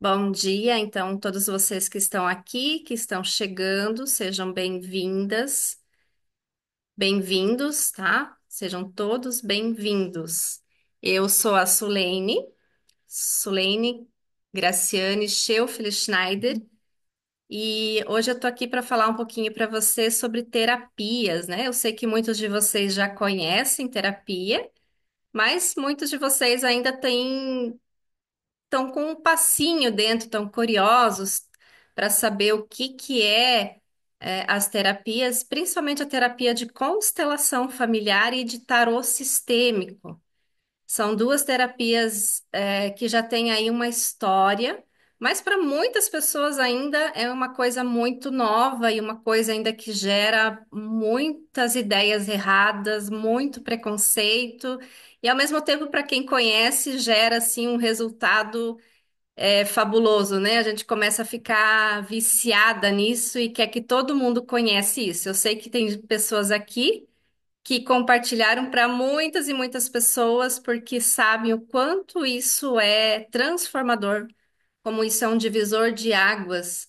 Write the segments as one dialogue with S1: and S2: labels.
S1: Bom dia, então, todos vocês que estão aqui, que estão chegando, sejam bem-vindas, bem-vindos, tá? Sejam todos bem-vindos. Eu sou a Sulene Graciane Scheufele Schneider, e hoje eu tô aqui para falar um pouquinho para vocês sobre terapias, né? Eu sei que muitos de vocês já conhecem terapia, mas muitos de vocês ainda têm estão com um passinho dentro, estão curiosos para saber o que que as terapias, principalmente a terapia de constelação familiar e de tarô sistêmico. São duas terapias que já têm aí uma história, mas para muitas pessoas ainda é uma coisa muito nova e uma coisa ainda que gera muitas ideias erradas, muito preconceito, e ao mesmo tempo, para quem conhece, gera assim um resultado fabuloso, né? A gente começa a ficar viciada nisso e quer que todo mundo conhece isso. Eu sei que tem pessoas aqui que compartilharam para muitas e muitas pessoas porque sabem o quanto isso é transformador, como isso é um divisor de águas,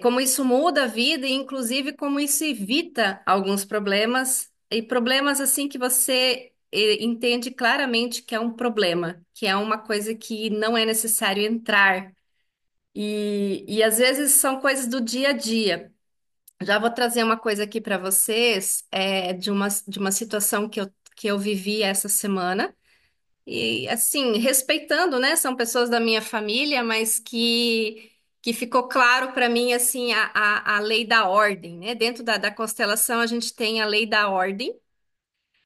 S1: como isso muda a vida e inclusive como isso evita alguns problemas e problemas assim que você entende claramente que é um problema, que é uma coisa que não é necessário entrar. E às vezes são coisas do dia a dia. Já vou trazer uma coisa aqui para vocês, de uma situação que eu vivi essa semana. E assim, respeitando, né? São pessoas da minha família, mas que ficou claro para mim assim a lei da ordem, né? Dentro da constelação a gente tem a lei da ordem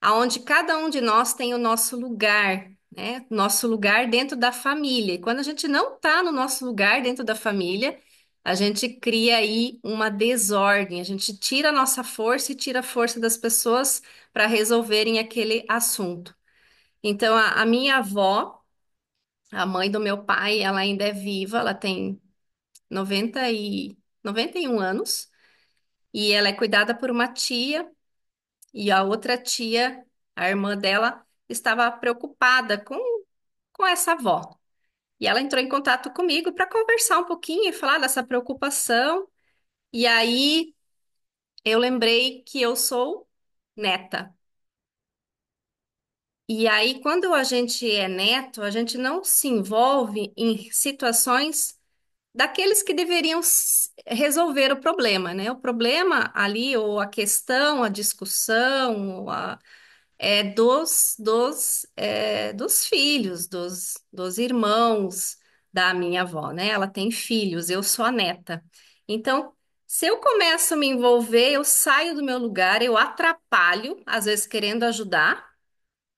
S1: aonde cada um de nós tem o nosso lugar, né? Nosso lugar dentro da família. E quando a gente não está no nosso lugar dentro da família, a gente cria aí uma desordem, a gente tira a nossa força e tira a força das pessoas para resolverem aquele assunto. Então, a minha avó, a mãe do meu pai, ela ainda é viva, ela tem 91 anos, e ela é cuidada por uma tia. E a outra tia, a irmã dela, estava preocupada com essa avó. E ela entrou em contato comigo para conversar um pouquinho e falar dessa preocupação. E aí eu lembrei que eu sou neta. E aí, quando a gente é neto, a gente não se envolve em situações daqueles que deveriam resolver o problema, né? O problema ali, ou a questão, a discussão, dos filhos, dos irmãos da minha avó, né? Ela tem filhos, eu sou a neta. Então, se eu começo a me envolver, eu saio do meu lugar, eu atrapalho, às vezes querendo ajudar.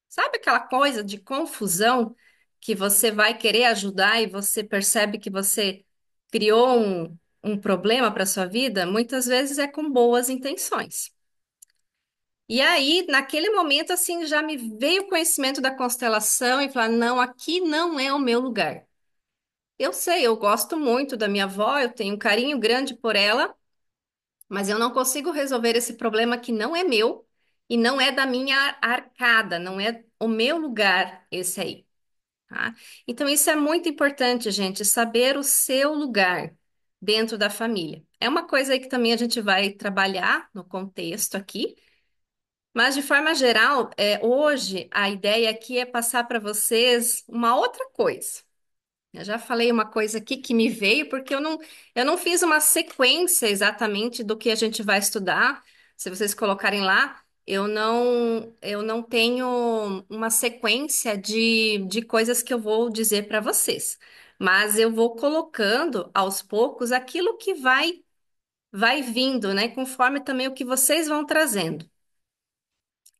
S1: Sabe aquela coisa de confusão que você vai querer ajudar e você percebe que você criou um problema para sua vida? Muitas vezes é com boas intenções. E aí, naquele momento, assim, já me veio o conhecimento da constelação e falar, não, aqui não é o meu lugar. Eu sei, eu gosto muito da minha avó, eu tenho um carinho grande por ela, mas eu não consigo resolver esse problema que não é meu e não é da minha arcada, não é o meu lugar esse aí, tá? Então, isso é muito importante, gente, saber o seu lugar dentro da família. É uma coisa aí que também a gente vai trabalhar no contexto aqui. Mas, de forma geral, hoje a ideia aqui é passar para vocês uma outra coisa. Eu já falei uma coisa aqui que me veio, porque eu não fiz uma sequência exatamente do que a gente vai estudar. Se vocês colocarem lá, eu não tenho uma sequência de coisas que eu vou dizer para vocês. Mas eu vou colocando aos poucos aquilo que vai vindo, né? Conforme também o que vocês vão trazendo.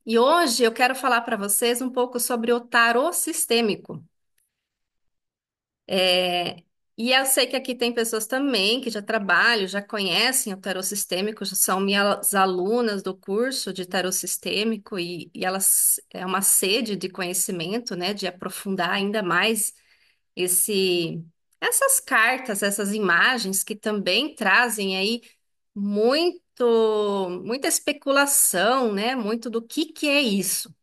S1: E hoje eu quero falar para vocês um pouco sobre o tarô sistêmico. É, e eu sei que aqui tem pessoas também que já trabalham, já conhecem o tarô sistêmico, já são minhas alunas do curso de tarô sistêmico e elas é uma sede de conhecimento, né, de aprofundar ainda mais esse essas cartas, essas imagens que também trazem aí muita especulação, né, muito do que é isso.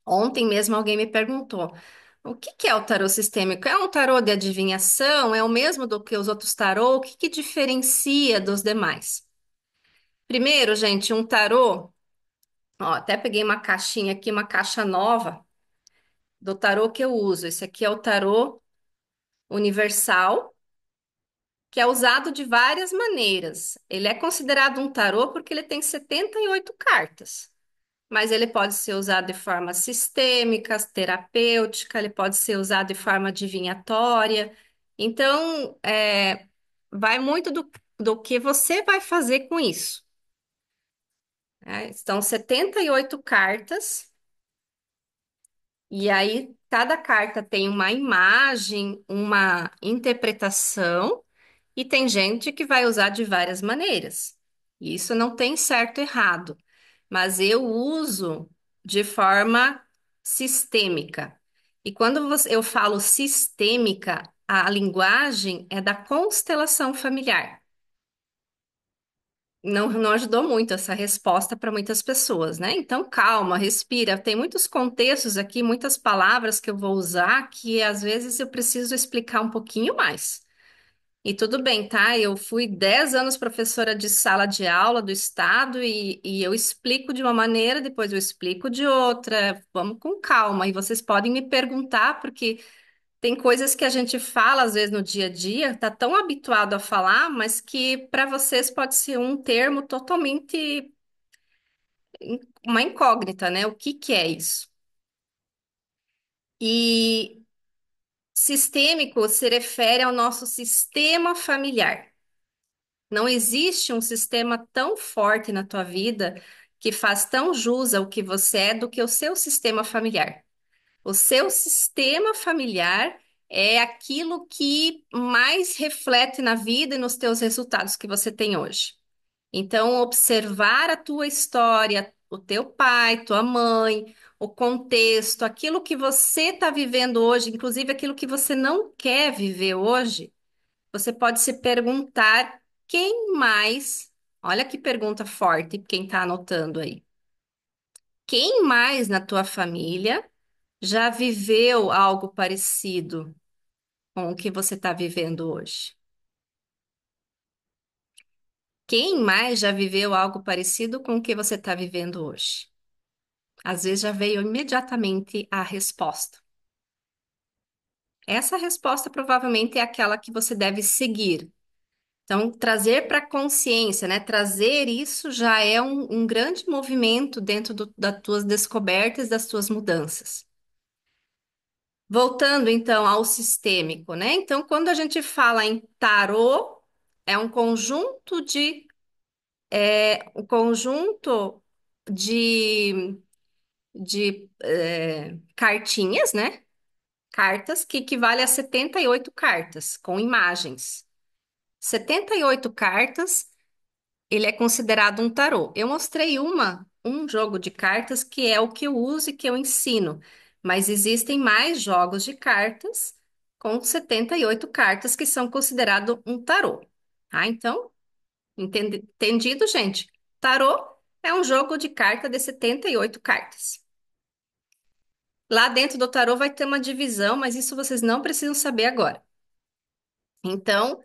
S1: Ontem mesmo alguém me perguntou. O que que é o tarô sistêmico? É um tarô de adivinhação? É o mesmo do que os outros tarô? O que que diferencia dos demais? Primeiro, gente, um tarô, ó, até peguei uma caixinha aqui, uma caixa nova do tarô que eu uso. Esse aqui é o tarô universal, que é usado de várias maneiras. Ele é considerado um tarô porque ele tem 78 cartas. Mas ele pode ser usado de forma sistêmica, terapêutica, ele pode ser usado de forma divinatória. Então, vai muito do que você vai fazer com isso, né? Estão 78 cartas, e aí cada carta tem uma imagem, uma interpretação, e tem gente que vai usar de várias maneiras. E isso não tem certo e errado, mas eu uso de forma sistêmica. E quando eu falo sistêmica, a linguagem é da constelação familiar. Não ajudou muito essa resposta para muitas pessoas, né? Então, calma, respira. Tem muitos contextos aqui, muitas palavras que eu vou usar que às vezes eu preciso explicar um pouquinho mais. E tudo bem, tá? Eu fui 10 anos professora de sala de aula do estado e eu explico de uma maneira, depois eu explico de outra. Vamos com calma. E vocês podem me perguntar, porque tem coisas que a gente fala às vezes no dia a dia, tá tão habituado a falar, mas que para vocês pode ser um termo totalmente uma incógnita, né? O que que é isso? E sistêmico se refere ao nosso sistema familiar. Não existe um sistema tão forte na tua vida que faz tão jus ao que você é do que o seu sistema familiar. O seu sistema familiar é aquilo que mais reflete na vida e nos teus resultados que você tem hoje. Então, observar a tua história, o teu pai, tua mãe, o contexto, aquilo que você está vivendo hoje, inclusive aquilo que você não quer viver hoje, você pode se perguntar quem mais, olha que pergunta forte, quem está anotando aí. Quem mais na tua família já viveu algo parecido com o que você está vivendo hoje? Quem mais já viveu algo parecido com o que você está vivendo hoje? Às vezes já veio imediatamente a resposta. Essa resposta provavelmente é aquela que você deve seguir. Então, trazer para a consciência, né? Trazer isso já é um grande movimento dentro das tuas descobertas, das tuas mudanças. Voltando então ao sistêmico, né? Então, quando a gente fala em tarô, é um conjunto de, de cartinhas, né? Cartas que equivale a 78 cartas com imagens. 78 cartas, ele é considerado um tarô. Eu mostrei um jogo de cartas que é o que eu uso e que eu ensino, mas existem mais jogos de cartas com 78 cartas que são considerados um tarô. Tá? Então, entendido, gente? Tarô é um jogo de carta de 78 cartas. Lá dentro do tarô vai ter uma divisão, mas isso vocês não precisam saber agora. Então,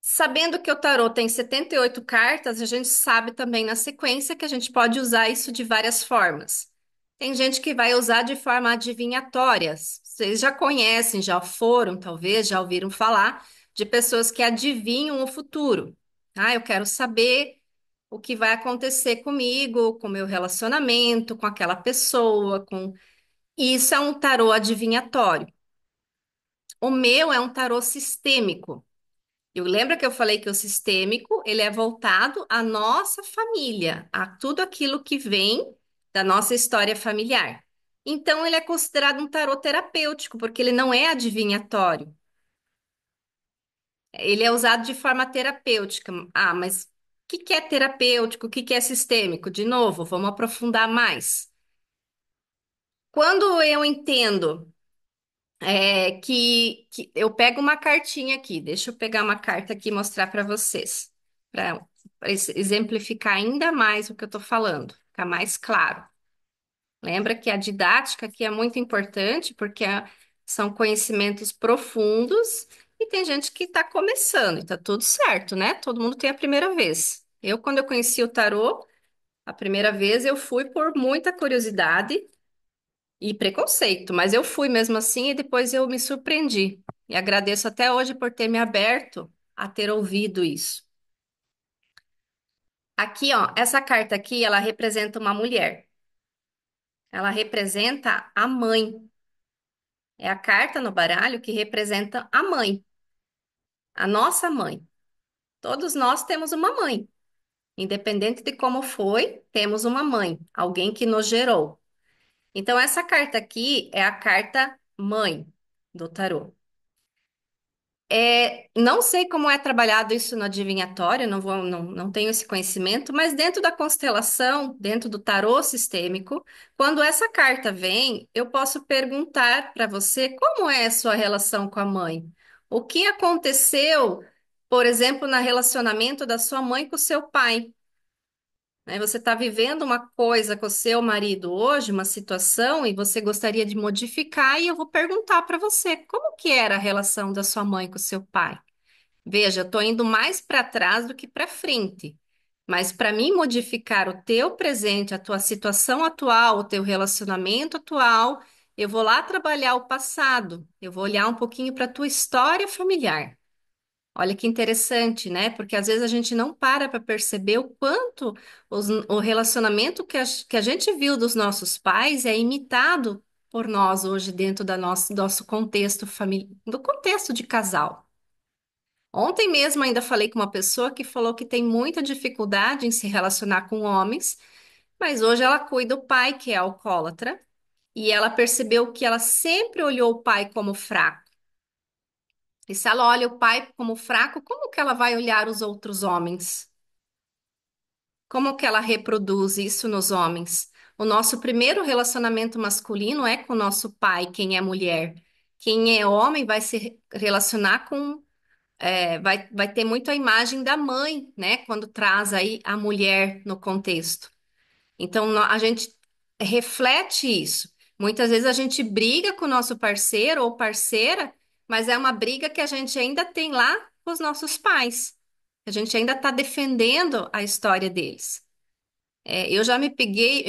S1: sabendo que o tarô tem 78 cartas, a gente sabe também na sequência que a gente pode usar isso de várias formas. Tem gente que vai usar de forma adivinhatória. Vocês já conhecem, já foram, talvez, já ouviram falar de pessoas que adivinham o futuro. Ah, eu quero saber o que vai acontecer comigo, com o meu relacionamento, com aquela pessoa, com... Isso é um tarô adivinhatório. O meu é um tarô sistêmico. Eu lembro que eu falei que o sistêmico, ele é voltado à nossa família, a tudo aquilo que vem da nossa história familiar. Então, ele é considerado um tarô terapêutico, porque ele não é adivinhatório. Ele é usado de forma terapêutica. Ah, mas o que que é terapêutico? O que que é sistêmico? De novo, vamos aprofundar mais. Quando eu entendo que eu pego uma cartinha aqui, deixa eu pegar uma carta aqui e mostrar para vocês, para exemplificar ainda mais o que eu estou falando, ficar mais claro. Lembra que a didática aqui é muito importante, porque são conhecimentos profundos e tem gente que está começando e tá tudo certo, né? Todo mundo tem a primeira vez. Eu, quando eu conheci o tarô, a primeira vez eu fui por muita curiosidade e preconceito, mas eu fui mesmo assim e depois eu me surpreendi. E agradeço até hoje por ter me aberto a ter ouvido isso. Aqui, ó, essa carta aqui, ela representa uma mulher. Ela representa a mãe. É a carta no baralho que representa a mãe, a nossa mãe. Todos nós temos uma mãe. Independente de como foi, temos uma mãe, alguém que nos gerou. Então, essa carta aqui é a carta mãe do tarô. Não sei como é trabalhado isso no adivinhatório, não tenho esse conhecimento, mas dentro da constelação, dentro do tarô sistêmico, quando essa carta vem, eu posso perguntar para você como é a sua relação com a mãe. O que aconteceu, por exemplo, no relacionamento da sua mãe com o seu pai? Né? Você está vivendo uma coisa com o seu marido hoje, uma situação, e você gostaria de modificar, e eu vou perguntar para você como que era a relação da sua mãe com o seu pai. Veja, eu estou indo mais para trás do que para frente. Mas para mim modificar o teu presente, a tua situação atual, o teu relacionamento atual, eu vou lá trabalhar o passado. Eu vou olhar um pouquinho para a tua história familiar. Olha que interessante, né? Porque às vezes a gente não para perceber o quanto o relacionamento que a gente viu dos nossos pais é imitado por nós hoje dentro da nosso contexto do contexto de casal. Ontem mesmo ainda falei com uma pessoa que falou que tem muita dificuldade em se relacionar com homens, mas hoje ela cuida do pai, que é alcoólatra, e ela percebeu que ela sempre olhou o pai como fraco. E se ela olha o pai como fraco, como que ela vai olhar os outros homens? Como que ela reproduz isso nos homens? O nosso primeiro relacionamento masculino é com o nosso pai, quem é mulher. Quem é homem vai se relacionar com vai ter muito a imagem da mãe, né? Quando traz aí a mulher no contexto. Então, a gente reflete isso. Muitas vezes a gente briga com o nosso parceiro ou parceira, mas é uma briga que a gente ainda tem lá com os nossos pais. A gente ainda está defendendo a história deles. Eu já me peguei,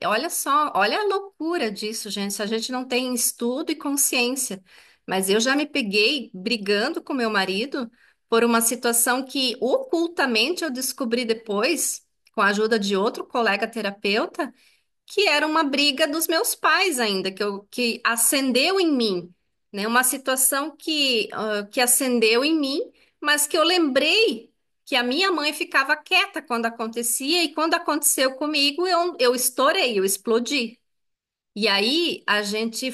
S1: olha só, olha a loucura disso, gente. Se a gente não tem estudo e consciência, mas eu já me peguei brigando com meu marido por uma situação que ocultamente eu descobri depois, com a ajuda de outro colega terapeuta, que era uma briga dos meus pais ainda, que acendeu em mim, né? Uma situação que acendeu em mim, mas que eu lembrei que a minha mãe ficava quieta quando acontecia, e quando aconteceu comigo, eu estourei, eu explodi. E aí a gente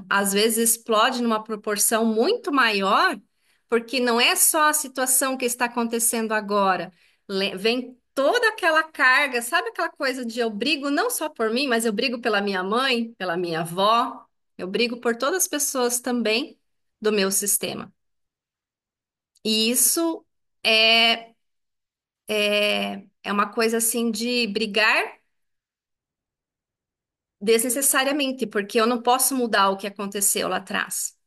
S1: às vezes explode numa proporção muito maior, porque não é só a situação que está acontecendo agora. Vem toda aquela carga, sabe aquela coisa de eu brigo não só por mim, mas eu brigo pela minha mãe, pela minha avó, eu brigo por todas as pessoas também do meu sistema. E isso é, é uma coisa assim de brigar desnecessariamente, porque eu não posso mudar o que aconteceu lá atrás.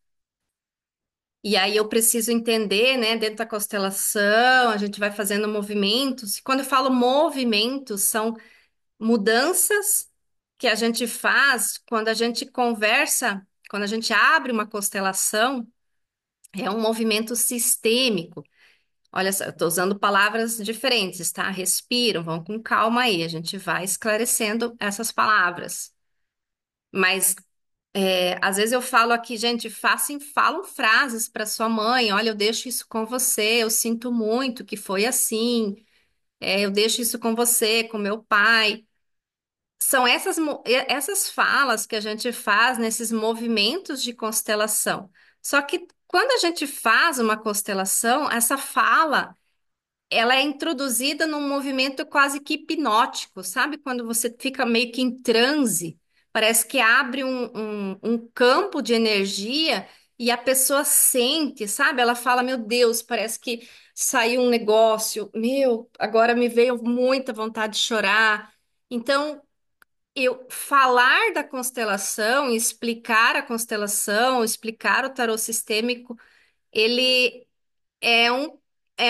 S1: E aí eu preciso entender, né, dentro da constelação, a gente vai fazendo movimentos. Quando eu falo movimentos, são mudanças que a gente faz quando a gente conversa, quando a gente abre uma constelação, é um movimento sistêmico. Olha só, eu estou usando palavras diferentes, tá? Respiram, vão com calma aí, a gente vai esclarecendo essas palavras. Mas às vezes eu falo aqui, gente, falam frases para sua mãe. Olha, eu deixo isso com você, eu sinto muito que foi assim. Eu deixo isso com você, com meu pai. São essas falas que a gente faz nesses movimentos de constelação. Só que quando a gente faz uma constelação, essa fala ela é introduzida num movimento quase que hipnótico, sabe? Quando você fica meio que em transe, parece que abre um campo de energia e a pessoa sente, sabe? Ela fala: Meu Deus, parece que saiu um negócio, meu, agora me veio muita vontade de chorar. Então, eu falar da constelação, explicar o tarô sistêmico, ele é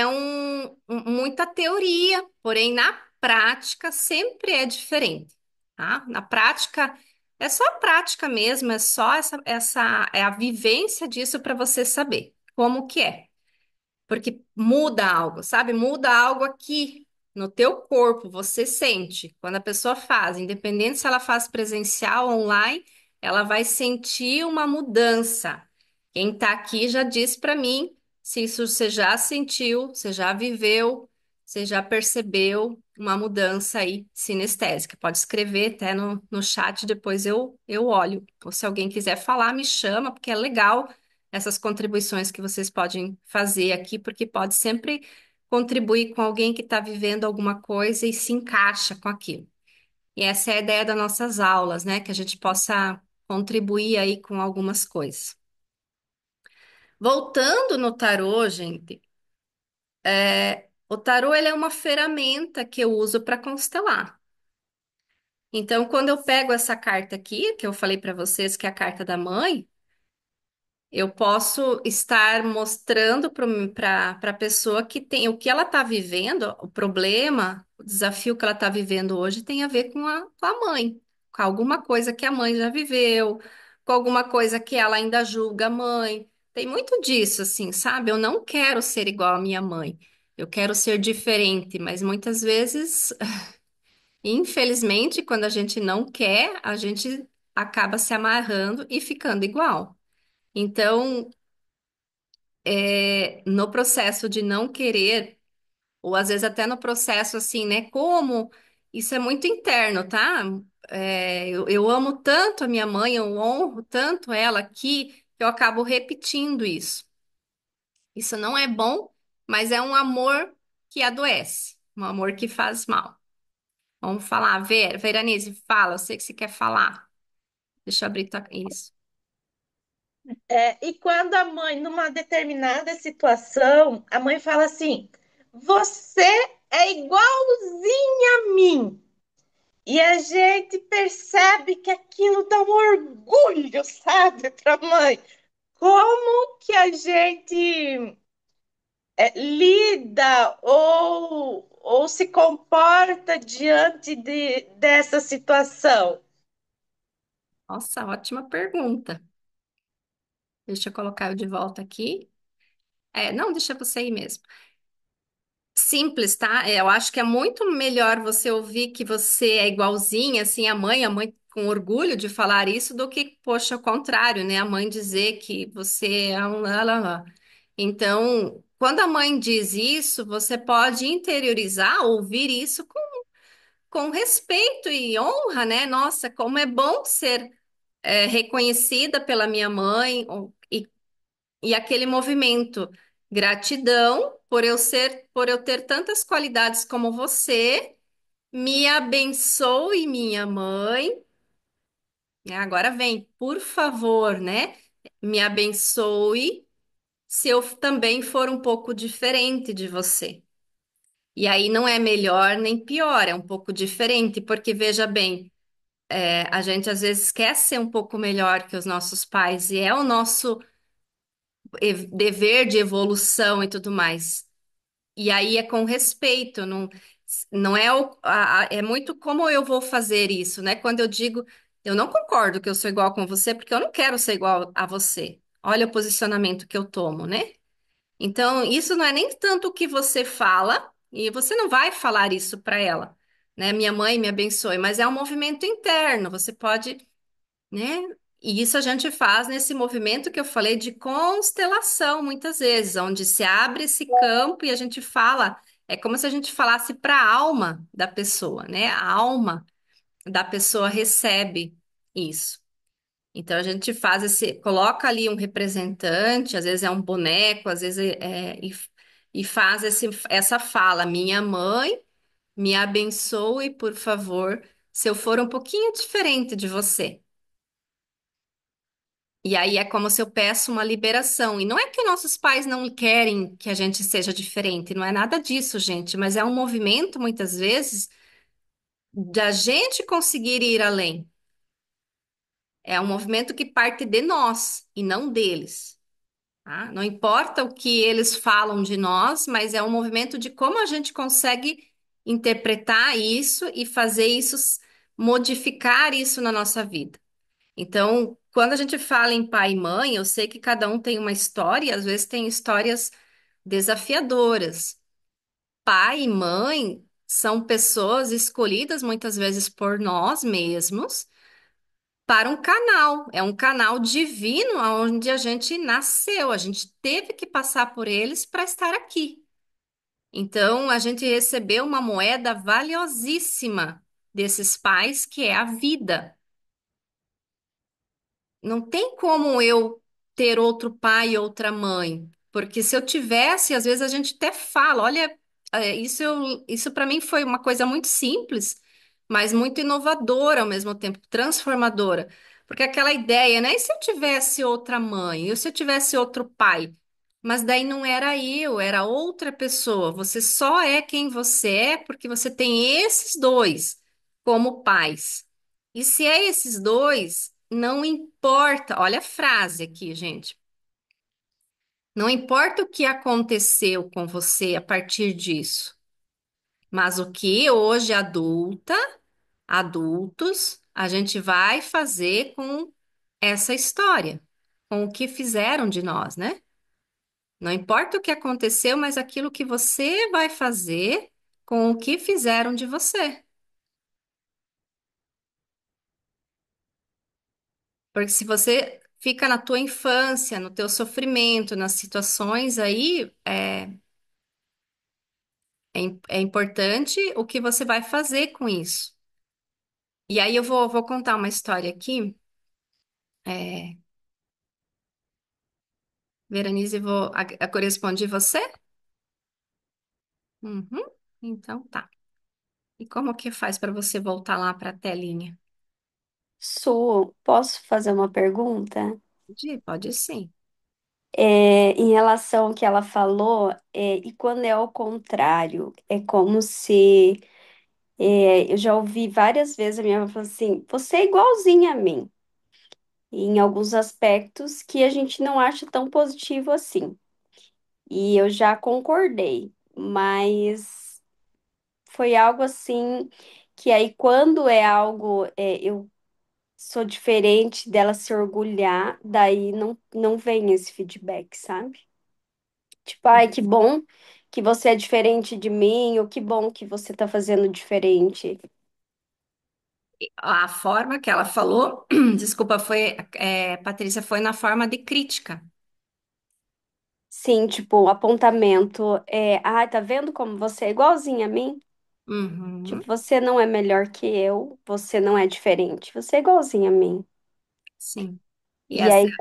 S1: um, muita teoria, porém na prática sempre é diferente, tá? Na prática é só a prática mesmo, é só essa é a vivência disso para você saber como que é. Porque muda algo, sabe? Muda algo aqui no teu corpo, você sente. Quando a pessoa faz, independente se ela faz presencial ou online, ela vai sentir uma mudança. Quem tá aqui já disse para mim se isso você já sentiu, você já viveu, você já percebeu uma mudança aí sinestésica. Pode escrever até no chat, depois eu olho. Ou se alguém quiser falar, me chama, porque é legal essas contribuições que vocês podem fazer aqui, porque pode sempre contribuir com alguém que está vivendo alguma coisa e se encaixa com aquilo. E essa é a ideia das nossas aulas, né? Que a gente possa contribuir aí com algumas coisas. Voltando no tarô, gente, o tarô ele é uma ferramenta que eu uso para constelar. Então, quando eu pego essa carta aqui, que eu falei para vocês que é a carta da mãe, eu posso estar mostrando para a pessoa que tem o que ela está vivendo, o problema, o desafio que ela está vivendo hoje tem a ver com a mãe, com alguma coisa que a mãe já viveu, com alguma coisa que ela ainda julga a mãe. Tem muito disso, assim, sabe? Eu não quero ser igual à minha mãe. Eu quero ser diferente, mas muitas vezes, infelizmente, quando a gente não quer, a gente acaba se amarrando e ficando igual. Então, no processo de não querer, ou às vezes até no processo assim, né? Como isso é muito interno, tá? Eu amo tanto a minha mãe, eu honro tanto ela aqui, que eu acabo repetindo isso. Isso não é bom, mas é um amor que adoece, um amor que faz mal. Vamos falar, Veranise, fala, eu sei que você quer falar. Deixa eu abrir isso.
S2: E quando a mãe, numa determinada situação, a mãe fala assim: Você é igualzinha a mim. E a gente percebe que aquilo dá um orgulho, sabe, para a mãe. Como que a gente lida ou se comporta diante dessa situação?
S1: Nossa, ótima pergunta. Deixa eu colocar eu de volta aqui. Não, deixa você aí mesmo. Simples, tá? Eu acho que é muito melhor você ouvir que você é igualzinha, assim, a mãe com orgulho de falar isso, do que, poxa, ao contrário, né? A mãe dizer que você é um lá, lá, lá. Então, quando a mãe diz isso, você pode interiorizar, ouvir isso com respeito e honra, né? Nossa, como é bom ser reconhecida pela minha mãe, e aquele movimento, gratidão por eu ter tantas qualidades como você, me abençoe, minha mãe. Agora vem, por favor, né? Me abençoe se eu também for um pouco diferente de você. E aí não é melhor nem pior, é um pouco diferente, porque veja bem, a gente às vezes quer ser um pouco melhor que os nossos pais, e é o nosso dever de evolução e tudo mais. E aí é com respeito, não é é muito como eu vou fazer isso, né? Quando eu digo, eu não concordo que eu sou igual com você, porque eu não quero ser igual a você. Olha o posicionamento que eu tomo, né? Então, isso não é nem tanto o que você fala, e você não vai falar isso para ela, né? Minha mãe me abençoe, mas é um movimento interno, você pode, né? E isso a gente faz nesse movimento que eu falei de constelação, muitas vezes, onde se abre esse campo e a gente fala, é como se a gente falasse para a alma da pessoa, né? A alma da pessoa recebe isso. Então a gente faz coloca ali um representante, às vezes é um boneco, às vezes e faz essa fala, minha mãe, me abençoe, por favor, se eu for um pouquinho diferente de você. E aí é como se eu peço uma liberação. E não é que nossos pais não querem que a gente seja diferente, não é nada disso, gente, mas é um movimento, muitas vezes, da gente conseguir ir além. É um movimento que parte de nós e não deles. Tá? Não importa o que eles falam de nós, mas é um movimento de como a gente consegue interpretar isso e fazer isso, modificar isso na nossa vida. Então, quando a gente fala em pai e mãe, eu sei que cada um tem uma história, e às vezes tem histórias desafiadoras. Pai e mãe são pessoas escolhidas muitas vezes por nós mesmos para um canal. É um canal divino onde a gente nasceu, a gente teve que passar por eles para estar aqui. Então, a gente recebeu uma moeda valiosíssima desses pais, que é a vida. Não tem como eu ter outro pai e outra mãe, porque se eu tivesse, às vezes a gente até fala, olha, isso para mim foi uma coisa muito simples, mas muito inovadora ao mesmo tempo, transformadora. Porque aquela ideia, né? E se eu tivesse outra mãe? E se eu tivesse outro pai? Mas daí não era eu, era outra pessoa. Você só é quem você é porque você tem esses dois como pais. E se é esses dois, não importa. Olha a frase aqui, gente. Não importa o que aconteceu com você a partir disso, mas o que hoje adulta, adultos, a gente vai fazer com essa história, com o que fizeram de nós, né? Não importa o que aconteceu, mas aquilo que você vai fazer com o que fizeram de você. Porque se você fica na tua infância, no teu sofrimento, nas situações aí, é importante o que você vai fazer com isso. E aí eu vou contar uma história aqui. É, Veranize, eu correspondi você? Uhum. Então tá. E como que faz para você voltar lá para a telinha?
S3: Su, posso fazer uma pergunta?
S1: Pode sim.
S3: Em relação ao que ela falou, e quando é ao contrário, é como se eu já ouvi várias vezes a minha mãe falar assim: você é igualzinha a mim, em alguns aspectos que a gente não acha tão positivo assim. E eu já concordei, mas foi algo assim que aí, quando é algo, eu sou diferente dela se orgulhar, daí não vem esse feedback, sabe? Tipo, ai, que bom que você é diferente de mim, ou que bom que você tá fazendo diferente.
S1: A forma que ela falou, desculpa, Patrícia, foi na forma de crítica.
S3: Sim, tipo, apontamento ai, tá vendo como você é igualzinha a mim?
S1: Uhum,
S3: Tipo, você não é melhor que eu, você não é diferente, você é igualzinha a mim.
S1: sim. E
S3: E
S1: essa
S3: aí,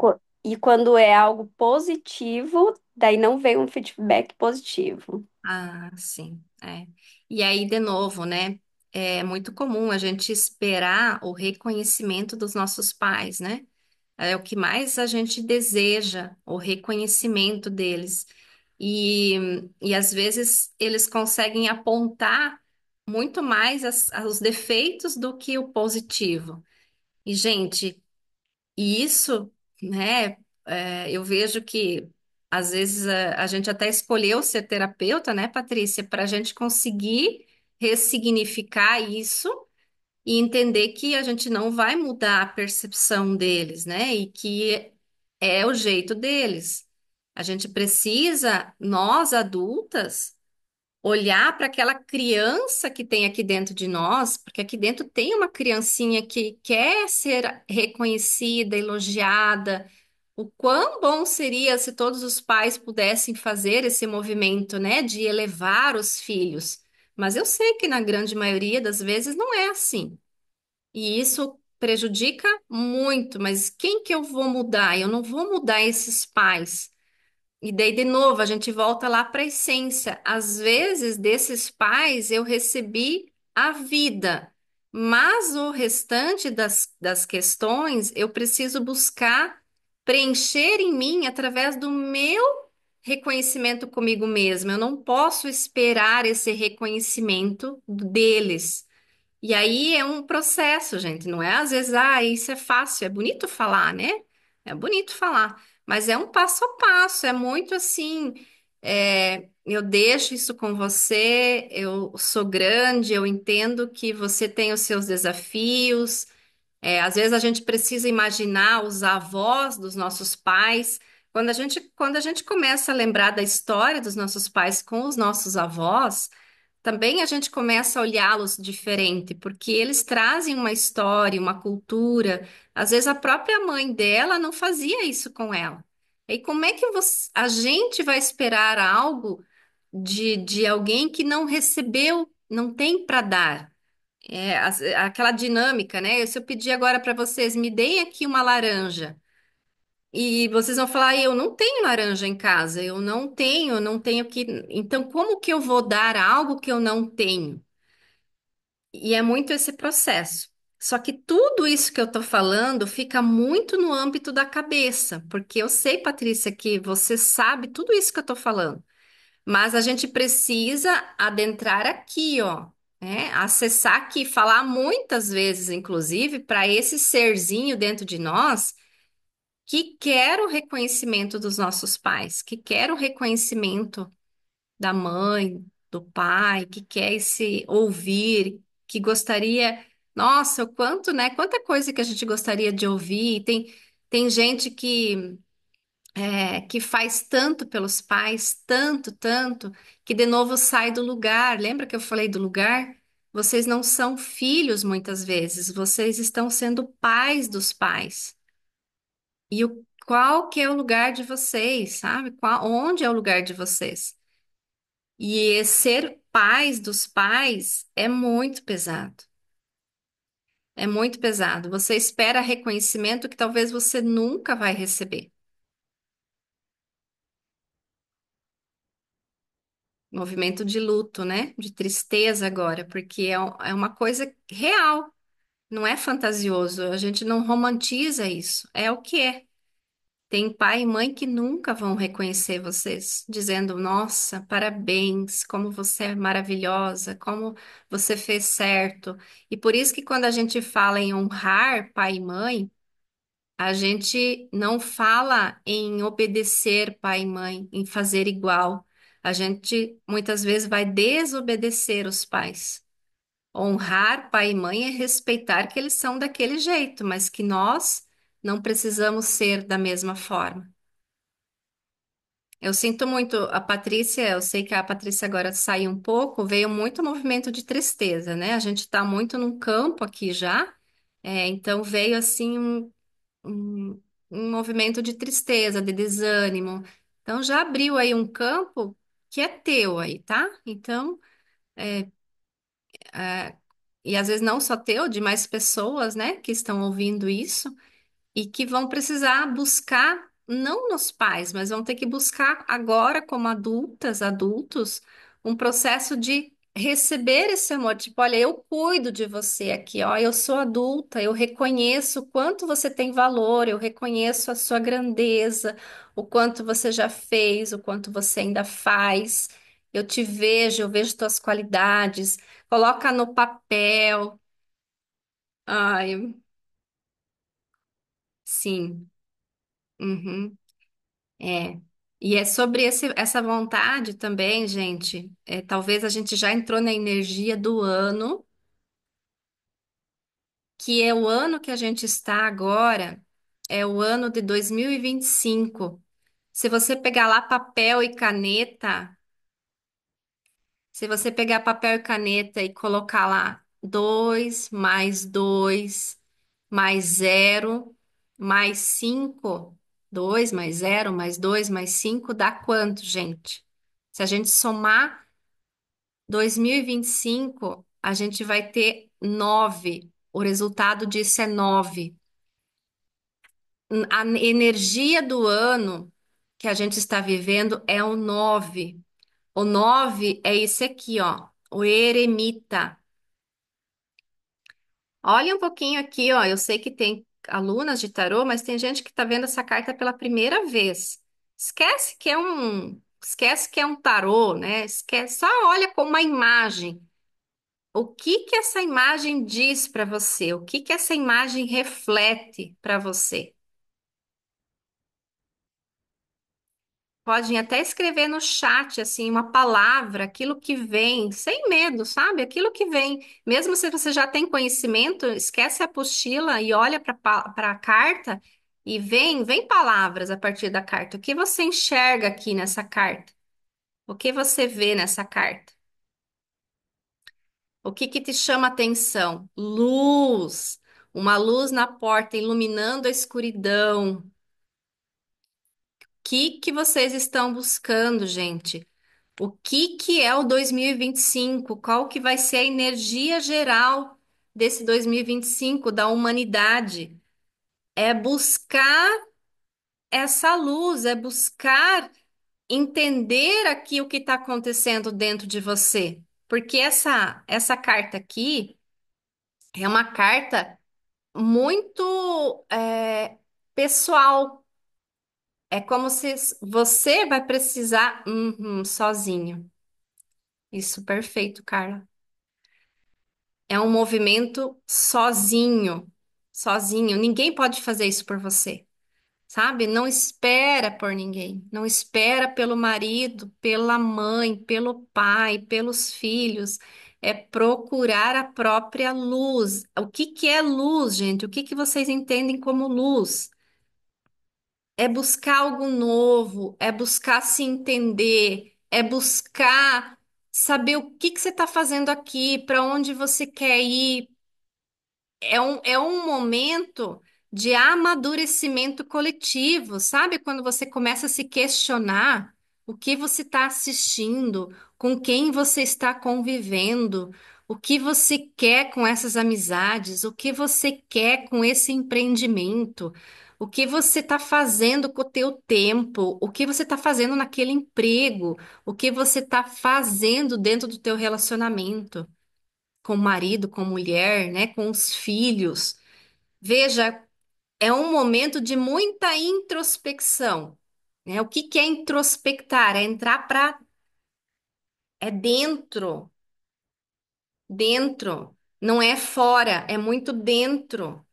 S3: e quando é algo positivo, daí não vem um feedback positivo.
S1: Ah, sim, é. E aí, de novo, né? É muito comum a gente esperar o reconhecimento dos nossos pais, né? É o que mais a gente deseja, o reconhecimento deles. E, e às vezes eles conseguem apontar muito mais os defeitos do que o positivo. E, gente, e isso, né, eu vejo que às vezes a gente até escolheu ser terapeuta, né, Patrícia, para a gente conseguir ressignificar isso e entender que a gente não vai mudar a percepção deles, né, e que é o jeito deles. A gente precisa, nós adultas, olhar para aquela criança que tem aqui dentro de nós, porque aqui dentro tem uma criancinha que quer ser reconhecida, elogiada. O quão bom seria se todos os pais pudessem fazer esse movimento, né, de elevar os filhos. Mas eu sei que na grande maioria das vezes não é assim. E isso prejudica muito, mas quem que eu vou mudar? Eu não vou mudar esses pais. E daí, de novo, a gente volta lá para a essência. Às vezes, desses pais, eu recebi a vida, mas o restante das questões eu preciso buscar preencher em mim através do meu reconhecimento comigo mesma. Eu não posso esperar esse reconhecimento deles. E aí é um processo, gente, não é às vezes, ah, isso é fácil, é bonito falar, né? É bonito falar, mas é um passo a passo, é muito assim, eu deixo isso com você, eu sou grande, eu entendo que você tem os seus desafios, às vezes a gente precisa imaginar os avós dos nossos pais. Quando a gente começa a lembrar da história dos nossos pais com os nossos avós, também a gente começa a olhá-los diferente, porque eles trazem uma história, uma cultura. Às vezes a própria mãe dela não fazia isso com ela. E como é que a gente vai esperar algo de alguém que não recebeu, não tem para dar? Aquela dinâmica, né? Se eu pedir agora para vocês, me deem aqui uma laranja. E vocês vão falar, eu não tenho laranja em casa, eu não tenho que. Então, como que eu vou dar algo que eu não tenho? E é muito esse processo. Só que tudo isso que eu estou falando fica muito no âmbito da cabeça, porque eu sei, Patrícia, que você sabe tudo isso que eu estou falando, mas a gente precisa adentrar aqui, ó, né? Acessar aqui, falar muitas vezes, inclusive, para esse serzinho dentro de nós que quer o reconhecimento dos nossos pais, que quer o reconhecimento da mãe, do pai, que quer esse ouvir, que gostaria, nossa, o quanto, né? Quanta coisa que a gente gostaria de ouvir. Tem gente que faz tanto pelos pais, tanto, tanto, que de novo sai do lugar. Lembra que eu falei do lugar? Vocês não são filhos muitas vezes, vocês estão sendo pais dos pais. E qual que é o lugar de vocês, sabe? Onde é o lugar de vocês? E ser pais dos pais é muito pesado. É muito pesado. Você espera reconhecimento que talvez você nunca vai receber. Movimento de luto, né? De tristeza agora, porque é uma coisa real, não é fantasioso. A gente não romantiza isso. É o que é. Tem pai e mãe que nunca vão reconhecer vocês, dizendo: Nossa, parabéns, como você é maravilhosa, como você fez certo. E por isso que quando a gente fala em honrar pai e mãe, a gente não fala em obedecer pai e mãe, em fazer igual. A gente muitas vezes vai desobedecer os pais. Honrar pai e mãe é respeitar que eles são daquele jeito, mas que nós não precisamos ser da mesma forma. Eu sinto muito a Patrícia, eu sei que a Patrícia agora saiu um pouco, veio muito movimento de tristeza, né? A gente está muito num campo aqui já, então veio assim um, um movimento de tristeza, de desânimo. Então já abriu aí um campo que é teu aí, tá? Então, é, e às vezes não só teu, de mais pessoas, né, que estão ouvindo isso e que vão precisar buscar, não nos pais, mas vão ter que buscar agora, como adultas, adultos, um processo de receber esse amor. Tipo, olha, eu cuido de você aqui, ó, eu sou adulta, eu reconheço o quanto você tem valor, eu reconheço a sua grandeza, o quanto você já fez, o quanto você ainda faz. Eu te vejo, eu vejo tuas qualidades, coloca no papel. Ai, sim. Uhum. É. E é sobre essa vontade também, gente. Talvez a gente já entrou na energia do ano, que é o ano que a gente está agora, é o ano de 2025. Se você pegar lá papel e caneta, se você pegar papel e caneta e colocar lá 2 mais 2 mais zero mais 5, 2 mais zero mais 2 mais 5 dá quanto, gente? Se a gente somar 2025, a gente vai ter 9. O resultado disso é 9. A energia do ano que a gente está vivendo é o 9. O 9 é esse aqui, ó, o eremita. Olha um pouquinho aqui, ó. Eu sei que tem alunas de tarô, mas tem gente que está vendo essa carta pela primeira vez. Esquece que é um tarô, né? Esquece, só olha como uma imagem. O que que essa imagem diz para você? O que que essa imagem reflete para você? Podem até escrever no chat assim uma palavra, aquilo que vem, sem medo, sabe? Aquilo que vem. Mesmo se você já tem conhecimento, esquece a apostila e olha para a carta e vem palavras a partir da carta. O que você enxerga aqui nessa carta? O que você vê nessa carta? O que que te chama atenção? Luz. Uma luz na porta iluminando a escuridão. O que que vocês estão buscando, gente? O que que é o 2025? Qual que vai ser a energia geral desse 2025 da humanidade? É buscar essa luz, é buscar entender aqui o que está acontecendo dentro de você. Porque essa carta aqui é uma carta muito pessoal. É como se você vai precisar sozinho. Isso, perfeito, Carla. É um movimento sozinho, sozinho. Ninguém pode fazer isso por você, sabe? Não espera por ninguém. Não espera pelo marido, pela mãe, pelo pai, pelos filhos. É procurar a própria luz. O que que é luz, gente? O que que vocês entendem como luz? É buscar algo novo, é buscar se entender, é buscar saber o que que você está fazendo aqui, para onde você quer ir. É um momento de amadurecimento coletivo, sabe? Quando você começa a se questionar o que você está assistindo, com quem você está convivendo, o que você quer com essas amizades, o que você quer com esse empreendimento, o que você está fazendo com o teu tempo, o que você está fazendo naquele emprego, o que você está fazendo dentro do teu relacionamento com o marido, com a mulher, né, com os filhos. Veja, é um momento de muita introspecção, né? O que que é introspectar? É entrar para é dentro, dentro. Não é fora, é muito dentro.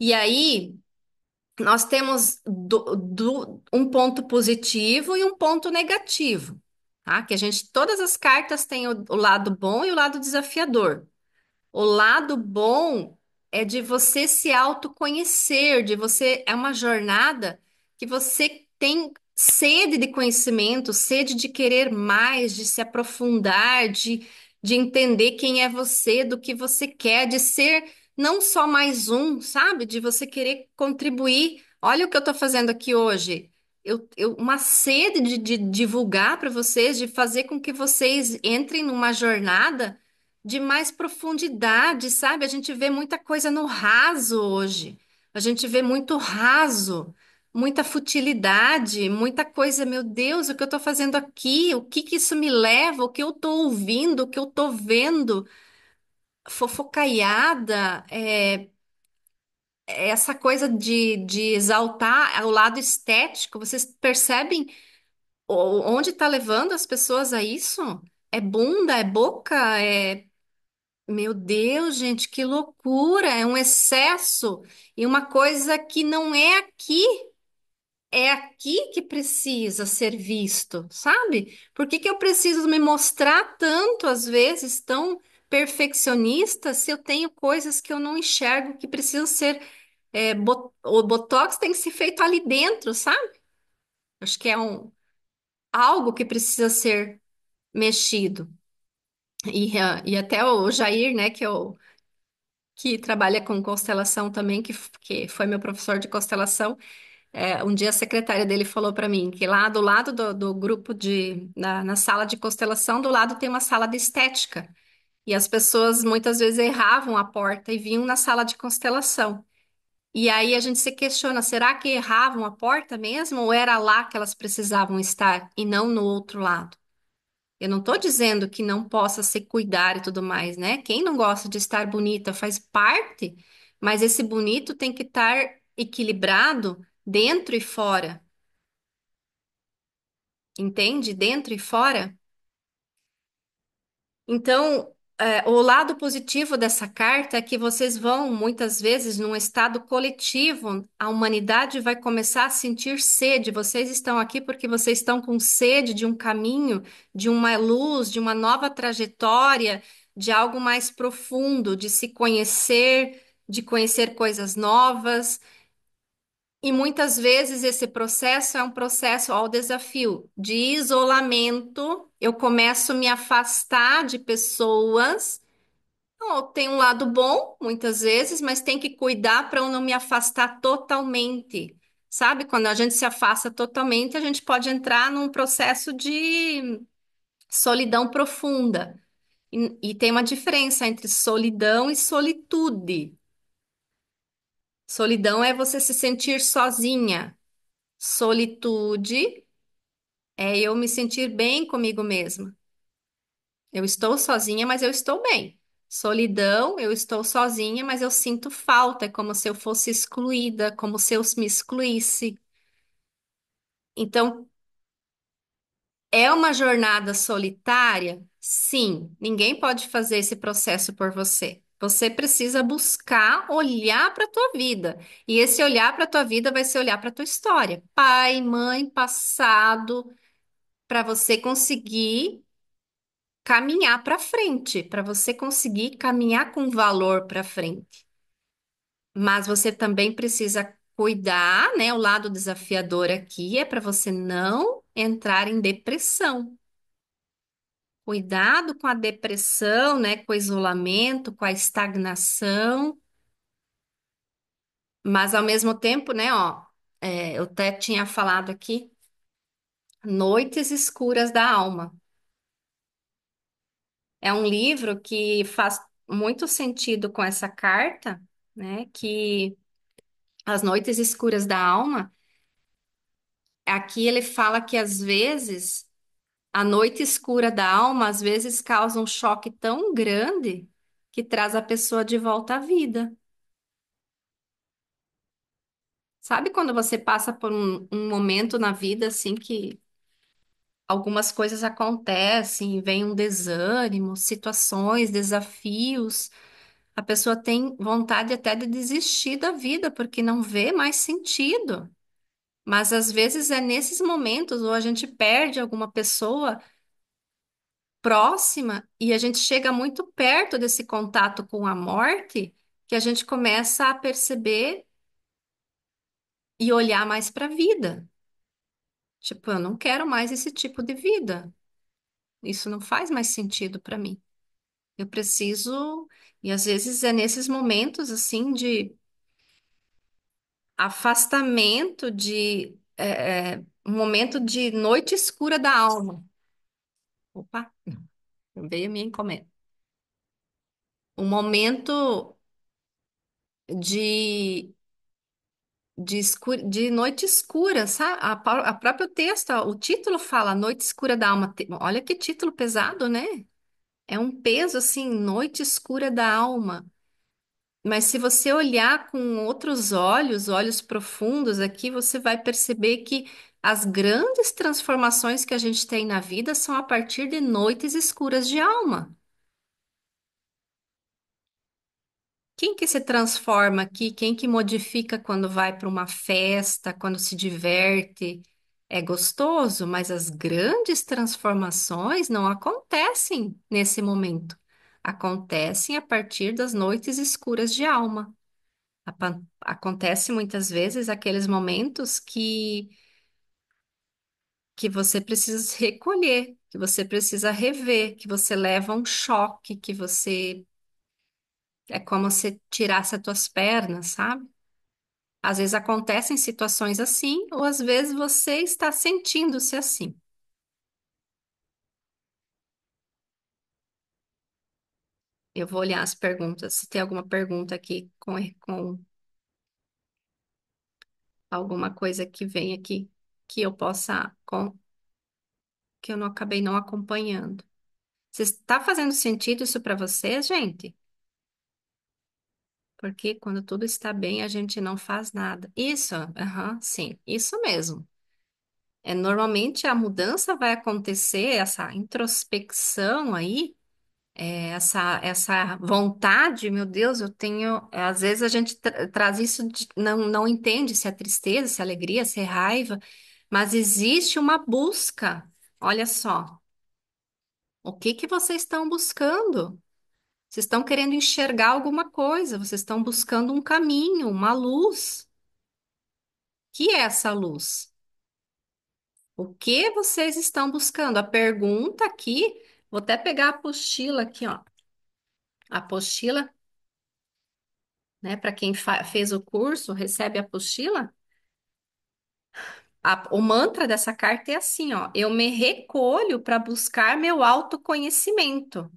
S1: E aí nós temos um ponto positivo e um ponto negativo, tá? Que a gente, todas as cartas têm o lado bom e o lado desafiador. O lado bom é de você se autoconhecer, de você é uma jornada que você tem sede de conhecimento, sede de querer mais, de se aprofundar, de entender quem é você, do que você quer, de ser não só mais um, sabe? De você querer contribuir. Olha o que eu estou fazendo aqui hoje. Uma sede de divulgar para vocês, de fazer com que vocês entrem numa jornada de mais profundidade, sabe? A gente vê muita coisa no raso hoje. A gente vê muito raso, muita futilidade, muita coisa. Meu Deus, o que eu estou fazendo aqui? O que que isso me leva? O que eu estou ouvindo? O que eu estou vendo? Fofocaiada, é essa coisa de exaltar o lado estético. Vocês percebem onde está levando as pessoas a isso? É bunda, é boca, meu Deus, gente, que loucura! É um excesso e uma coisa que não é aqui, é aqui que precisa ser visto, sabe? Por que que eu preciso me mostrar tanto, às vezes, tão perfeccionista, se eu tenho coisas que eu não enxergo que precisam ser. O botox tem que ser feito ali dentro, sabe? Acho que é algo que precisa ser mexido. E até o Jair, né, que trabalha com constelação também, que foi meu professor de constelação. Um dia a secretária dele falou para mim que lá do lado do grupo na sala de constelação, do lado tem uma sala de estética. E as pessoas muitas vezes erravam a porta e vinham na sala de constelação. E aí a gente se questiona, será que erravam a porta mesmo ou era lá que elas precisavam estar e não no outro lado? Eu não estou dizendo que não possa se cuidar e tudo mais, né? Quem não gosta de estar bonita faz parte, mas esse bonito tem que estar equilibrado dentro e fora, entende? Dentro e fora. Então, O lado positivo dessa carta é que vocês vão, muitas vezes, num estado coletivo, a humanidade vai começar a sentir sede. Vocês estão aqui porque vocês estão com sede de um caminho, de uma luz, de uma nova trajetória, de algo mais profundo, de se conhecer, de conhecer coisas novas. E muitas vezes esse processo é um processo ao desafio de isolamento. Eu começo a me afastar de pessoas. Não, tem um lado bom, muitas vezes, mas tem que cuidar para eu não me afastar totalmente. Sabe? Quando a gente se afasta totalmente, a gente pode entrar num processo de solidão profunda. E tem uma diferença entre solidão e solitude. Solidão é você se sentir sozinha. Solitude é eu me sentir bem comigo mesma. Eu estou sozinha, mas eu estou bem. Solidão, eu estou sozinha, mas eu sinto falta. É como se eu fosse excluída, como se eu me excluísse. Então, é uma jornada solitária? Sim, ninguém pode fazer esse processo por você. Você precisa buscar olhar para a tua vida. E esse olhar para a tua vida vai ser olhar para a tua história. Pai, mãe, passado, para você conseguir caminhar para frente, para você conseguir caminhar com valor para frente. Mas você também precisa cuidar, né? O lado desafiador aqui é para você não entrar em depressão. Cuidado com a depressão, né? Com o isolamento, com a estagnação, mas ao mesmo tempo, né? Ó, eu até tinha falado aqui, Noites Escuras da Alma. É um livro que faz muito sentido com essa carta, né? Que As Noites Escuras da Alma, aqui ele fala que às vezes a noite escura da alma às vezes causa um choque tão grande que traz a pessoa de volta à vida. Sabe quando você passa por um momento na vida assim que algumas coisas acontecem, vem um desânimo, situações, desafios, a pessoa tem vontade até de desistir da vida porque não vê mais sentido. Mas às vezes é nesses momentos, ou a gente perde alguma pessoa próxima e a gente chega muito perto desse contato com a morte, que a gente começa a perceber e olhar mais para a vida. Tipo, eu não quero mais esse tipo de vida. Isso não faz mais sentido para mim. Eu preciso, e às vezes é nesses momentos assim de afastamento, um momento de noite escura da alma. Opa, veio a minha encomenda. Um momento de, de noite escura, sabe? A próprio texto, ó, o título fala Noite Escura da Alma. Olha que título pesado, né? É um peso assim, Noite Escura da Alma. Mas se você olhar com outros olhos, olhos profundos aqui, você vai perceber que as grandes transformações que a gente tem na vida são a partir de noites escuras de alma. Quem que se transforma aqui? Quem que modifica quando vai para uma festa, quando se diverte? É gostoso, mas as grandes transformações não acontecem nesse momento. Acontecem a partir das noites escuras de alma. Acontece muitas vezes aqueles momentos que você precisa se recolher, que você precisa rever, que você leva um choque, que você é como se tirasse as tuas pernas, sabe? Às vezes acontecem situações assim, ou às vezes você está sentindo-se assim. Eu vou olhar as perguntas, se tem alguma pergunta aqui com alguma coisa que vem aqui que eu possa, que eu não acabei não acompanhando. Está fazendo sentido isso para vocês, gente? Porque quando tudo está bem, a gente não faz nada. Isso, aham, sim, isso mesmo. Normalmente a mudança vai acontecer, essa introspecção aí, Essa vontade, meu Deus, eu tenho. Às vezes a gente traz isso, não entende se é tristeza, se é alegria, se é raiva, mas existe uma busca. Olha só, o que que vocês estão buscando? Vocês estão querendo enxergar alguma coisa, vocês estão buscando um caminho, uma luz. Que é essa luz? O que vocês estão buscando? A pergunta aqui, vou até pegar a apostila aqui, ó. A apostila, né? Para quem fez o curso, recebe a apostila. O mantra dessa carta é assim, ó: eu me recolho para buscar meu autoconhecimento.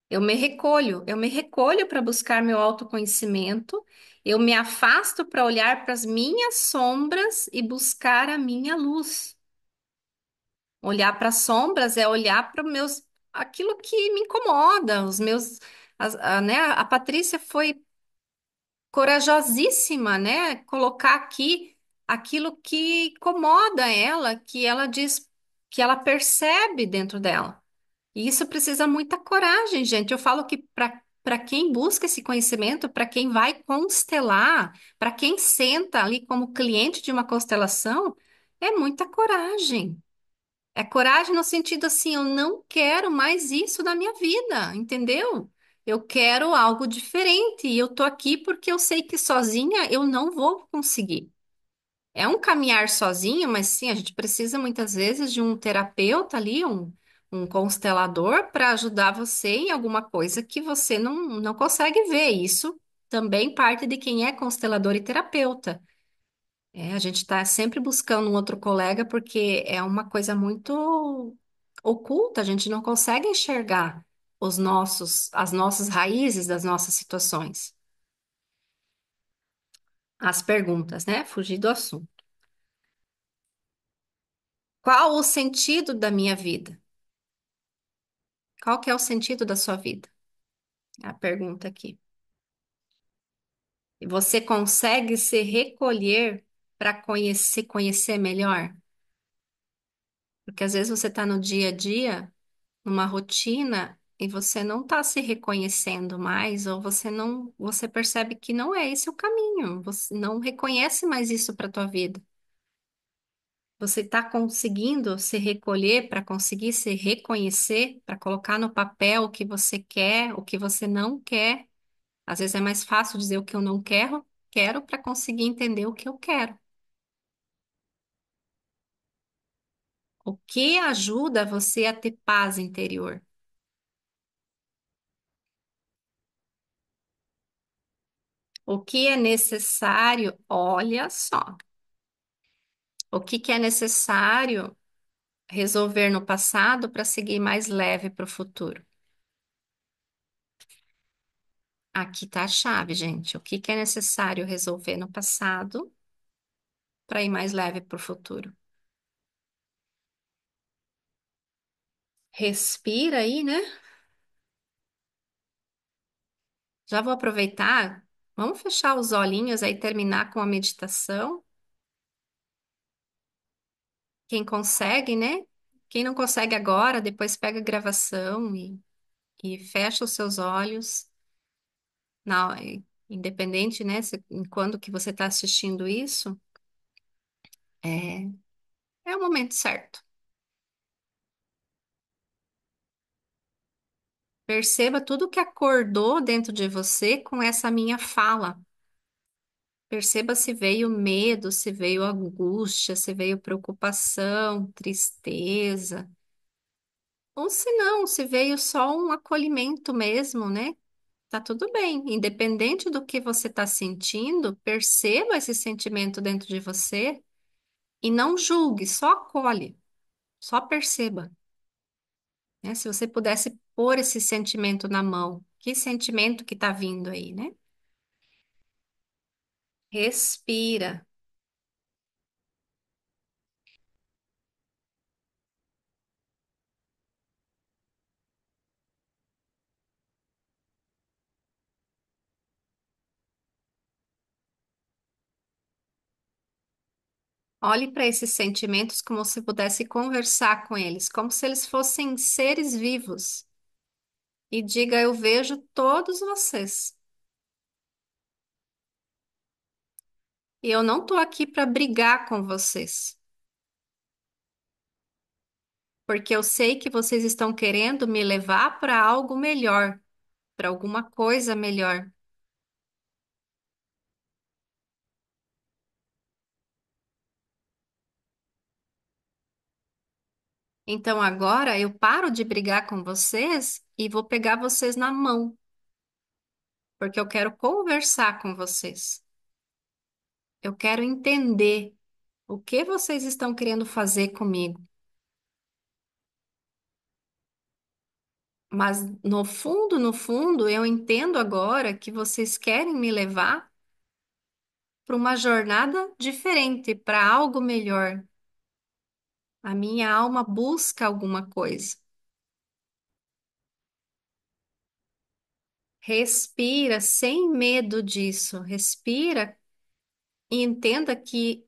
S1: Eu me recolho para buscar meu autoconhecimento. Eu me afasto para olhar para as minhas sombras e buscar a minha luz. Olhar para as sombras é olhar para meus aquilo que me incomoda, os meus né? A Patrícia foi corajosíssima, né? Colocar aqui aquilo que incomoda ela, que ela diz que ela percebe dentro dela. E isso precisa muita coragem, gente. Eu falo que para quem busca esse conhecimento, para quem vai constelar, para quem senta ali como cliente de uma constelação, é muita coragem. É coragem no sentido assim, eu não quero mais isso na minha vida, entendeu? Eu quero algo diferente e eu tô aqui porque eu sei que sozinha eu não vou conseguir. É um caminhar sozinho, mas sim, a gente precisa muitas vezes de um terapeuta ali, um constelador para ajudar você em alguma coisa que você não consegue ver. Isso também parte de quem é constelador e terapeuta. A gente está sempre buscando um outro colega porque é uma coisa muito oculta, a gente não consegue enxergar as nossas raízes das nossas situações. As perguntas, né? Fugir do assunto. Qual o sentido da minha vida? Qual que é o sentido da sua vida? É a pergunta aqui. E você consegue se recolher para conhecer melhor? Porque às vezes você está no dia a dia, numa rotina, e você não está se reconhecendo mais, ou você percebe que não é esse o caminho, você não reconhece mais isso para a tua vida. Você está conseguindo se recolher para conseguir se reconhecer, para colocar no papel o que você quer, o que você não quer. Às vezes é mais fácil dizer o que eu não quero para conseguir entender o que eu quero. O que ajuda você a ter paz interior? O que é necessário? Olha só. O que que é necessário resolver no passado para seguir mais leve para o futuro? Aqui está a chave, gente. O que que é necessário resolver no passado para ir mais leve para o futuro? Respira aí, né? Já vou aproveitar. Vamos fechar os olhinhos aí, terminar com a meditação. Quem consegue, né? Quem não consegue agora, depois pega a gravação e fecha os seus olhos. Na, independente, né? Quando que você está assistindo isso, é, é o momento certo. Perceba tudo que acordou dentro de você com essa minha fala. Perceba se veio medo, se veio angústia, se veio preocupação, tristeza. Ou se não, se veio só um acolhimento mesmo, né? Tá tudo bem. Independente do que você está sentindo, perceba esse sentimento dentro de você e não julgue, só acolhe, só perceba, né? Se você pudesse pôr esse sentimento na mão, que sentimento que está vindo aí, né? Respira. Olhe para esses sentimentos como se pudesse conversar com eles, como se eles fossem seres vivos. e diga: Eu vejo todos vocês. E eu não tô aqui para brigar com vocês, porque eu sei que vocês estão querendo me levar para algo melhor, para alguma coisa melhor. Então agora eu paro de brigar com vocês e vou pegar vocês na mão, porque eu quero conversar com vocês. Eu quero entender o que vocês estão querendo fazer comigo. Mas no fundo, eu entendo agora que vocês querem me levar para uma jornada diferente, para algo melhor. A minha alma busca alguma coisa. Respira sem medo disso. Respira e entenda que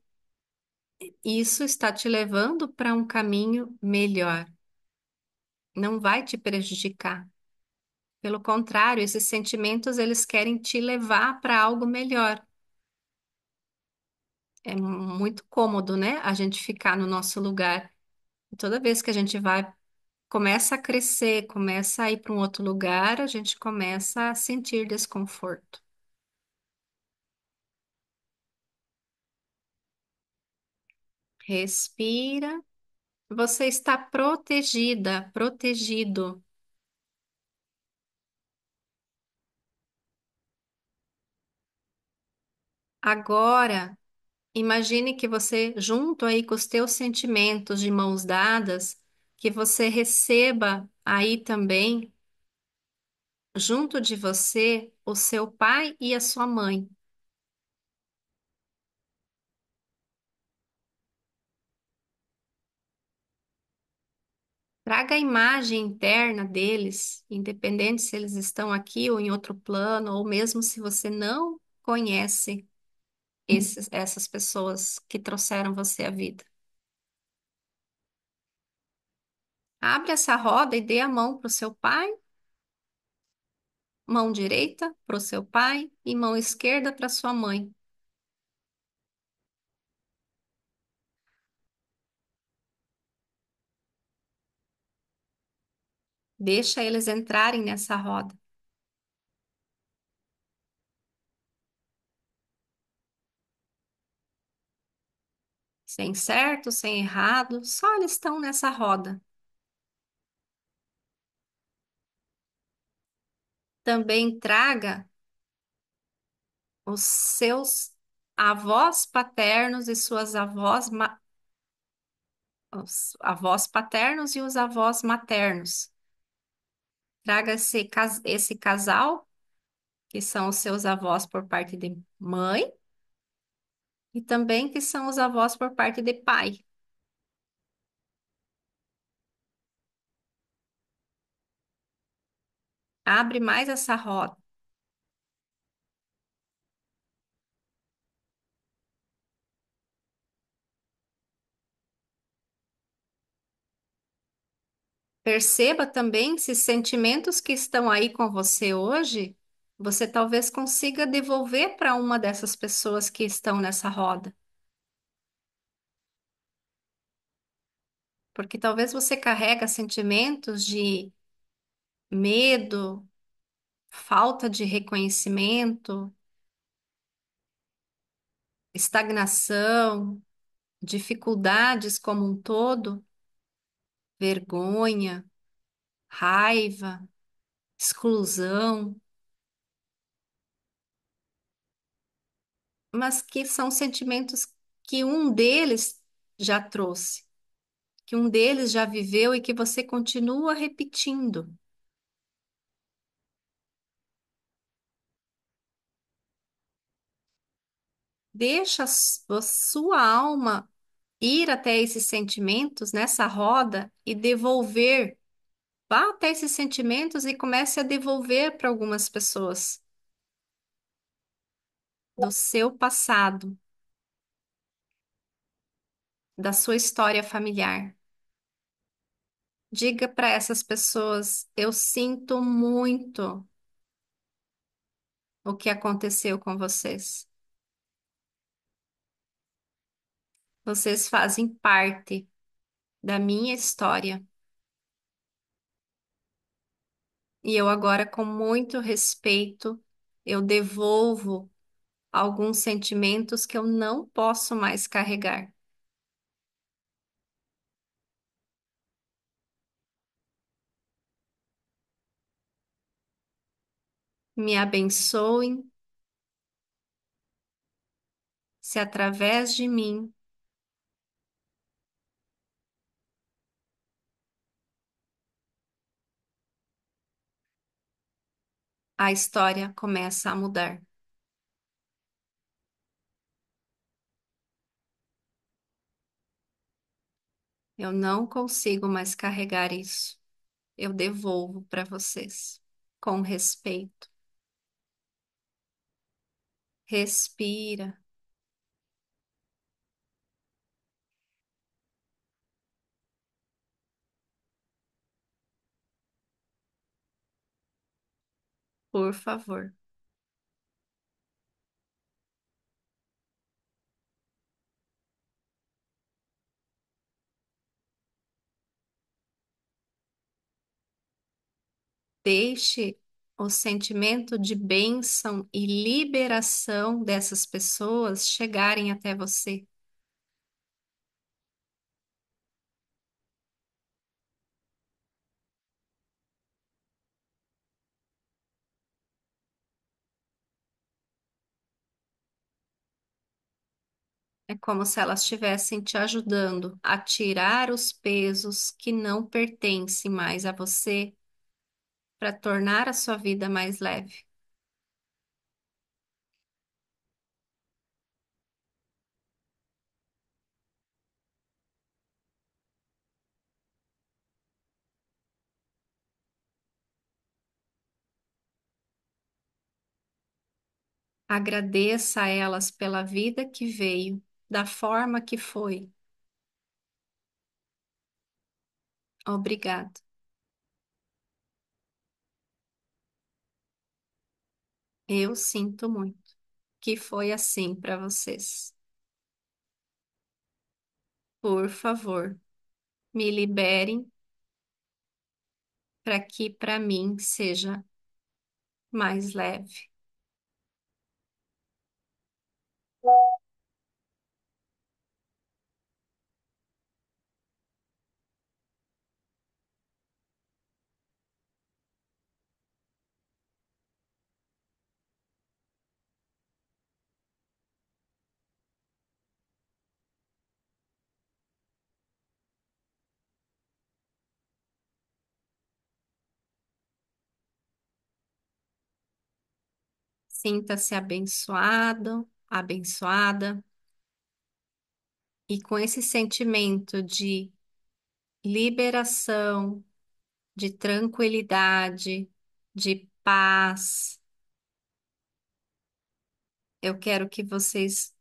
S1: isso está te levando para um caminho melhor. Não vai te prejudicar. Pelo contrário, esses sentimentos eles querem te levar para algo melhor. É muito cômodo, né? A gente ficar no nosso lugar. Toda vez que a gente vai, começa a crescer, começa a ir para um outro lugar, a gente começa a sentir desconforto. Respira. Você está protegida, protegido. Agora, imagine que você, junto aí com os teus sentimentos de mãos dadas, que você receba aí também, junto de você, o seu pai e a sua mãe. Traga a imagem interna deles, independente se eles estão aqui ou em outro plano, ou mesmo se você não conhece essas pessoas que trouxeram você à vida. Abre essa roda e dê a mão para o seu pai, mão direita para o seu pai e mão esquerda para sua mãe. Deixa eles entrarem nessa roda. Sem certo, sem errado, só eles estão nessa roda. Também traga os seus avós paternos e suas os avós paternos e os avós maternos. Traga esse casal, que são os seus avós por parte de mãe, e também que são os avós por parte de pai. Abre mais essa roda. Perceba também se sentimentos que estão aí com você hoje, você talvez consiga devolver para uma dessas pessoas que estão nessa roda. Porque talvez você carrega sentimentos de medo, falta de reconhecimento, estagnação, dificuldades como um todo, vergonha, raiva, exclusão, mas que são sentimentos que um deles já trouxe, que um deles já viveu e que você continua repetindo. Deixa a sua alma ir até esses sentimentos nessa roda e devolver. Vá até esses sentimentos e comece a devolver para algumas pessoas do seu passado, da sua história familiar. Diga para essas pessoas: eu sinto muito o que aconteceu com vocês. Vocês fazem parte da minha história. E eu agora, com muito respeito, eu devolvo alguns sentimentos que eu não posso mais carregar. Me abençoem se através de mim a história começa a mudar. Eu não consigo mais carregar isso. Eu devolvo para vocês com respeito. Respira, por favor. Deixe o sentimento de bênção e liberação dessas pessoas chegarem até você. É como se elas estivessem te ajudando a tirar os pesos que não pertencem mais a você para tornar a sua vida mais leve. Agradeça a elas pela vida que veio, da forma que foi. Obrigado. Eu sinto muito que foi assim para vocês. Por favor, me liberem para que para mim seja mais leve. Sinta-se abençoado, abençoada, e com esse sentimento de liberação, de tranquilidade, de paz, eu quero que vocês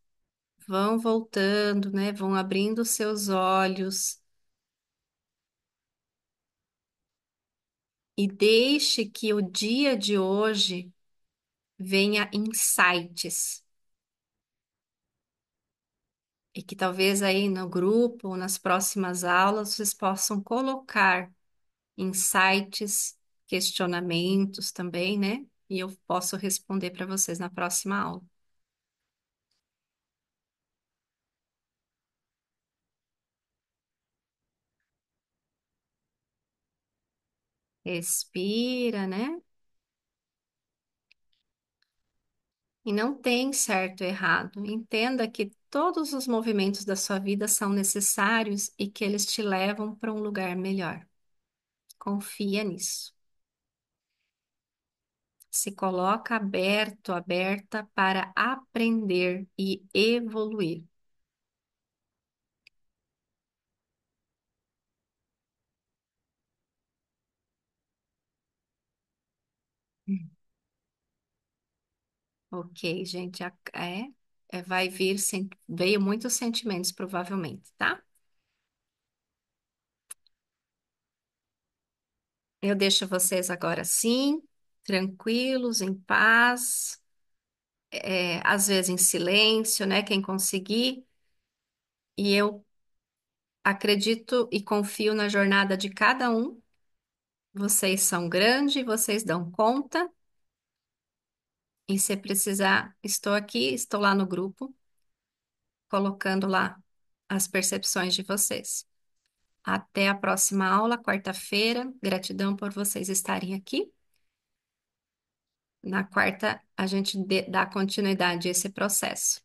S1: vão voltando, né? Vão abrindo seus olhos e deixe que o dia de hoje venha insights. E que talvez aí no grupo, ou nas próximas aulas, vocês possam colocar insights, questionamentos também, né? E eu posso responder para vocês na próxima aula. Respira, né? E não tem certo ou errado. Entenda que todos os movimentos da sua vida são necessários e que eles te levam para um lugar melhor. Confia nisso. Se coloca aberto, aberta para aprender e evoluir. Ok, gente, vai vir, veio muitos sentimentos, provavelmente, tá? Eu deixo vocês agora sim, tranquilos, em paz, às vezes em silêncio, né? Quem conseguir. E eu acredito e confio na jornada de cada um. Vocês são grandes, vocês dão conta. E se precisar, estou aqui, estou lá no grupo, colocando lá as percepções de vocês. Até a próxima aula, quarta-feira. Gratidão por vocês estarem aqui. Na quarta, a gente dá continuidade a esse processo.